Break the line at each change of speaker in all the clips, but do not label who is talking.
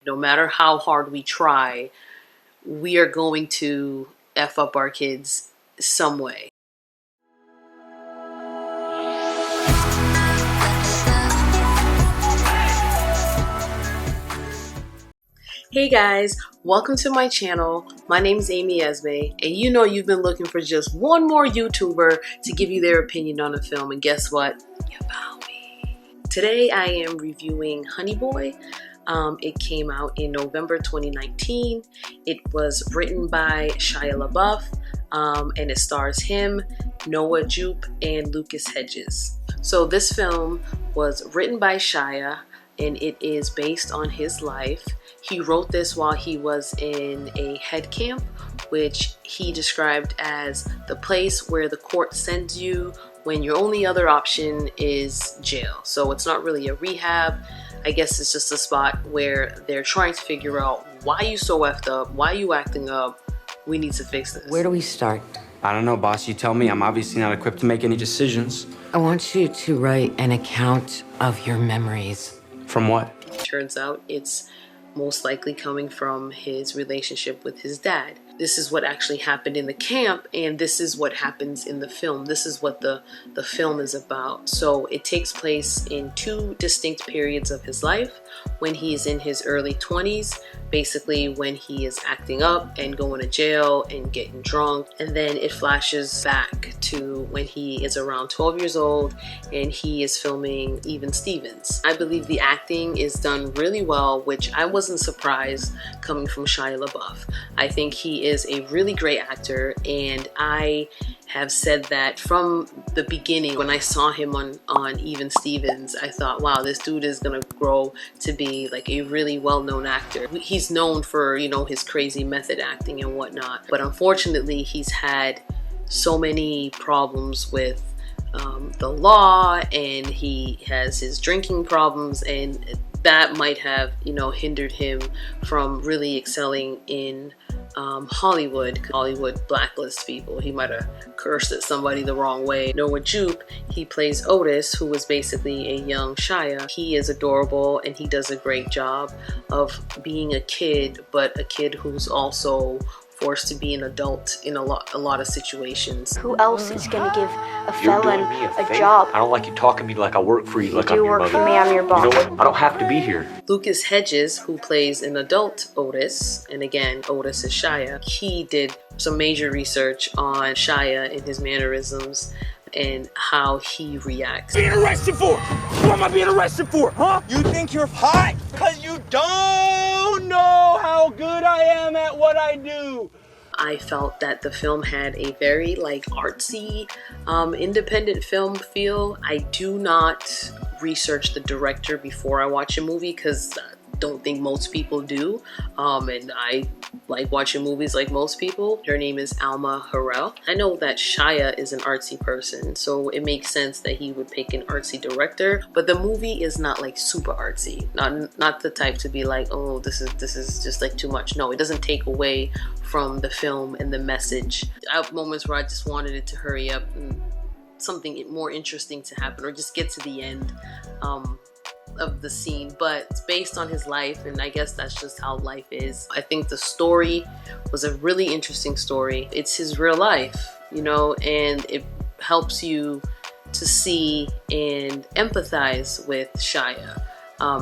No matter how hard we try, we are going to F up our kids some way. Hey guys, welcome to my channel. My name is Amy Esme, and you know you've been looking for just one more YouTuber to give you their opinion on a film, and guess what? You found me. Today I am reviewing Honey Boy. It came out in November 2019. It was written by Shia LeBeouf, and it stars him, Noah Jupe, and Lucas Hedges. So this film was written by Shia, and it is based on his life. He wrote this while he was in a head camp, which he described as the place where the court sends you when your only other option is jail. So it's not really a rehab. I guess it's just a spot where they're trying to figure out why you so effed up, why you acting up. We need to fix this.
Where do we start?
I don't know, boss. You tell me. I'm obviously not equipped to make any decisions.
I want you to write an account of your memories.
From what?
Turns out it's most likely coming from his relationship with his dad. This is what actually happened in the camp, and this is what happens in the film. This is what the film is about. So it takes place in two distinct periods of his life. When he's in his early 20s, basically when he is acting up and going to jail and getting drunk. And then it flashes back to when he is around 12 years old and he is filming Even Stevens. I believe the acting is done really well, which I wasn't surprised coming from Shia LaBeouf. I think he is a really great actor, and I have said that from the beginning. When I saw him on Even Stevens, I thought, wow, this dude is gonna grow to be like a really well-known actor. He's known for, you know, his crazy method acting and whatnot, but unfortunately he's had so many problems with the law, and he has his drinking problems, and that might have, you know, hindered him from really excelling in Hollywood. Hollywood blacklists people. He might have cursed at somebody the wrong way. Noah Jupe, he plays Otis, who is basically a young Shia. He is adorable, and he does a great job of being a kid, but a kid who's also forced to be an adult in a lot of situations.
Who else is gonna give a felon a job?
I don't like you talking to me like I work for you, like I'm your mother.
You do work for me, I'm your boss.
You know what? I don't have to be here.
Lucas Hedges, who plays an adult Otis, and again, Otis is Shia, he did some major research on Shia and his mannerisms and how he reacts.
Being arrested for? What am I being arrested for, huh? You think you're hot? Cause you don't know how good I am at what I do.
I felt that the film had a very like artsy, independent film feel. I do not research the director before I watch a movie because I don't think most people do. And I like watching movies like most people. Her name is har'el. I know that Shia is an artsy person, so it makes sense that he would pick an artsy director, but the movie is not like super artsy. Not the type to be like, oh, this is just like too much. No, it doesn't take away from the film and the message. I have moments where I just wanted it to hurry up and something more interesting to happen, or just get to the end of the scene. But it's based on his life, and I guess that's just how life is. I think the story was a really interesting story. It's his real life, you know, and it helps you to see and empathize with Shia,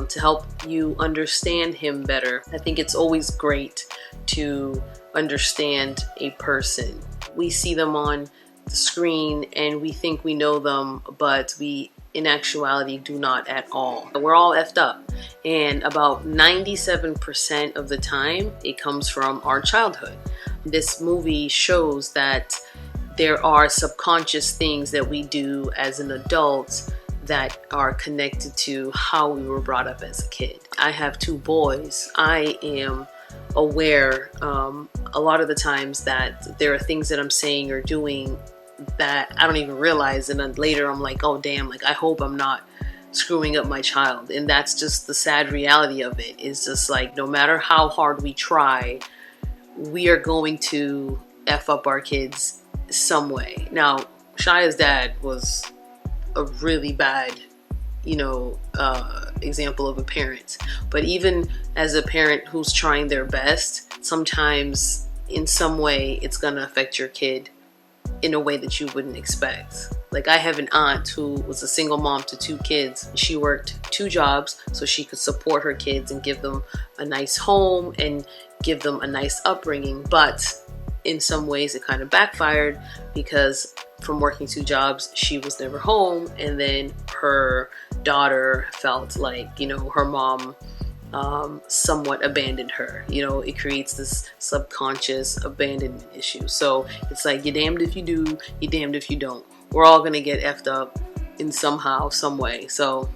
to help you understand him better. I think it's always great to understand a person. We see them on the screen and we think we know them, but we in actuality do not at all. We're all effed up, and about 97% of the time it comes from our childhood. This movie shows that there are subconscious things that we do as an adult that are connected to how we were brought up as a kid. I have two boys. I am aware a lot of the times that there are things that I'm saying or doing that I don't even realize, and then later I'm like, oh damn, like I hope I'm not screwing up my child. And that's just the sad reality of it. It's just like, no matter how hard we try, we are going to F up our kids some way. Now, Shia's dad was a really bad, example of a parent. But even as a parent who's trying their best, sometimes in some way it's gonna affect your kid in a way that you wouldn't expect. Like, I have an aunt who was a single mom to 2 kids. She worked 2 jobs so she could support her kids and give them a nice home and give them a nice upbringing. But in some ways it kind of backfired, because from working 2 jobs, she was never home. And then her daughter felt like, her mom somewhat abandoned her. It creates this subconscious abandonment issue. So it's like, you're damned if you do, you're damned if you don't. We're all gonna get effed up in somehow, some way. So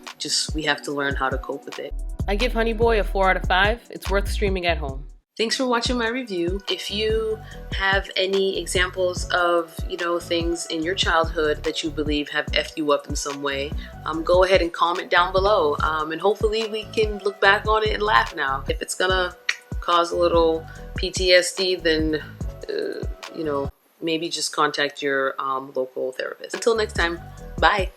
we have to learn how to cope with it. I give Honey Boy a 4 out of 5. It's worth streaming at home. Thanks for watching my review. If you have any examples of, things in your childhood that you believe have effed you up in some way, go ahead and comment down below. And hopefully we can look back on it and laugh now. If it's gonna cause a little PTSD, then, maybe just contact your local therapist. Until next time, bye.